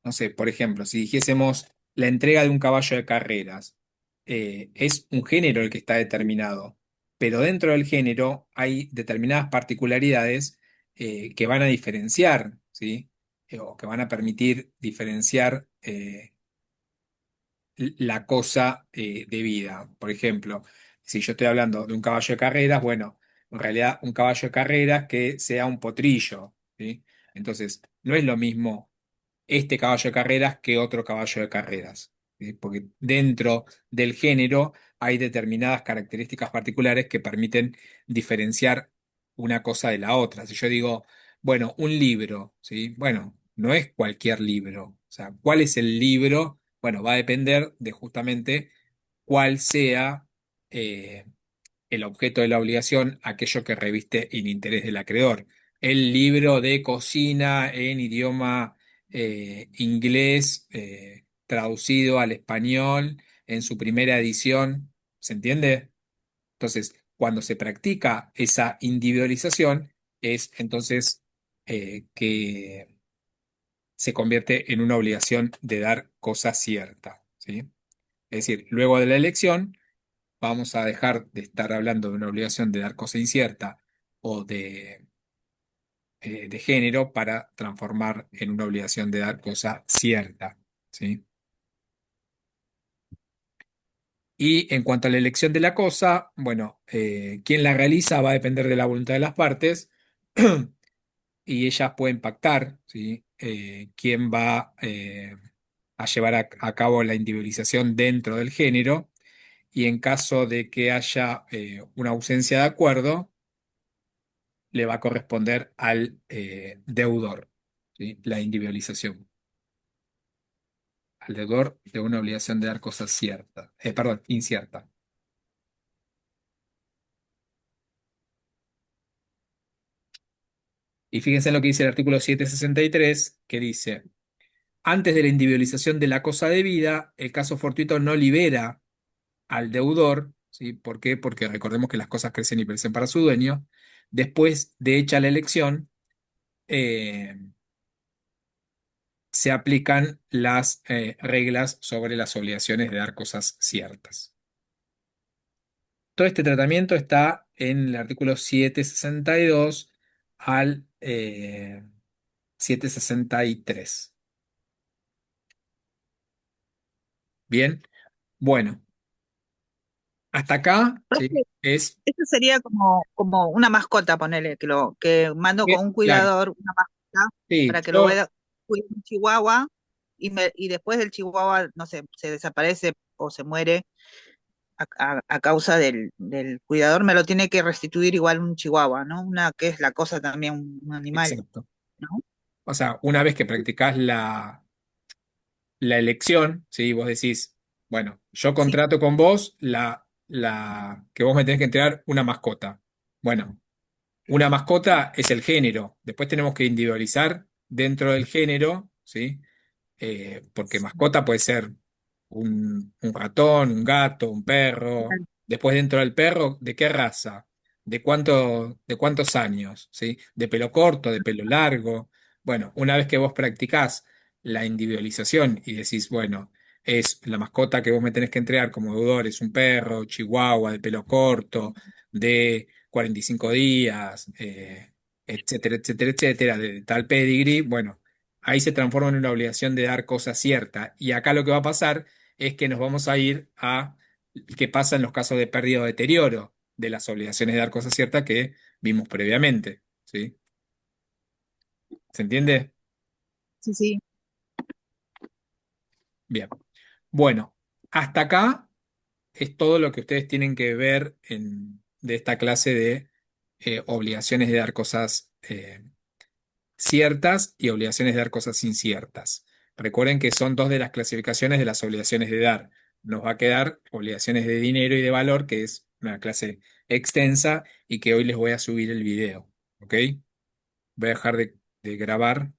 No sé, por ejemplo, si dijésemos la entrega de un caballo de carreras, es un género el que está determinado, pero dentro del género hay determinadas particularidades que van a diferenciar, ¿sí? O que van a permitir diferenciar la cosa de vida. Por ejemplo, si yo estoy hablando de un caballo de carreras, bueno, en realidad un caballo de carreras que sea un potrillo, ¿sí? Entonces, no es lo mismo este caballo de carreras que otro caballo de carreras. ¿sí? Porque dentro del género hay determinadas características particulares que permiten diferenciar una cosa de la otra. Si yo digo, bueno, un libro, ¿sí? Bueno, no es cualquier libro. O sea, ¿cuál es el libro? Bueno, va a depender de justamente cuál sea el objeto de la obligación, aquello que reviste el interés del acreedor. El libro de cocina en idioma inglés, traducido al español en su primera edición, ¿se entiende? Entonces, cuando se practica esa individualización, es entonces que se convierte en una obligación de dar cosa cierta, ¿sí? Es decir, luego de la elección, vamos a dejar de estar hablando de una obligación de dar cosa incierta o de género para transformar en una obligación de dar cosa cierta, ¿sí? Y en cuanto a la elección de la cosa, bueno, quién la realiza va a depender de la voluntad de las partes y ellas pueden pactar, ¿sí? Quién va a llevar a cabo la individualización dentro del género y en caso de que haya una ausencia de acuerdo, le va a corresponder al deudor, ¿sí? La individualización. Al deudor de una obligación de dar cosas ciertas, perdón, incierta. Y fíjense en lo que dice el artículo 763, que dice, antes de la individualización de la cosa debida, el caso fortuito no libera al deudor, ¿sí? ¿Por qué? Porque recordemos que las cosas crecen y perecen para su dueño. Después de hecha la elección, eh, se aplican las reglas sobre las obligaciones de dar cosas ciertas. Todo este tratamiento está en el artículo 762 al 763. Bien, bueno, hasta acá, ¿sí? Es, Esto sería como una mascota, ponele, que mando con un claro, cuidador, una mascota, sí, para que lo yo, vea, cuide un chihuahua, y después del chihuahua, no sé, se desaparece o se muere a causa del cuidador, me lo tiene que restituir igual un chihuahua, ¿no? Una que es la cosa también, un animal, exacto. ¿no? O sea, una vez que practicás la elección, ¿sí? Vos decís, bueno, yo Sí, contrato con vos que vos me tenés que entregar una mascota. Bueno, una mascota es el género. Después tenemos que individualizar dentro del género, ¿sí? Porque mascota puede ser un ratón, un gato, un perro. Después dentro del perro, ¿de qué raza? De cuántos años? ¿Sí? ¿De pelo corto, de pelo largo? Bueno, una vez que vos practicás la individualización y decís, bueno, es la mascota que vos me tenés que entregar como deudor, es un perro, chihuahua, de pelo corto, de 45 días, etcétera, etcétera, etcétera, de tal pedigrí, bueno, ahí se transforma en una obligación de dar cosa cierta. Y acá lo que va a pasar es que nos vamos a ir a qué pasa en los casos de pérdida o deterioro de las obligaciones de dar cosa cierta que vimos previamente. ¿Sí? ¿Se entiende? sí, sí. Bien. Bueno, hasta acá es todo lo que ustedes tienen que ver de esta clase de obligaciones de dar cosas ciertas y obligaciones de dar cosas inciertas. Recuerden que son dos de las clasificaciones de las obligaciones de dar. Nos va a quedar obligaciones de dinero y de valor, que es una clase extensa y que hoy les voy a subir el video. ¿Ok? Voy a dejar de grabar.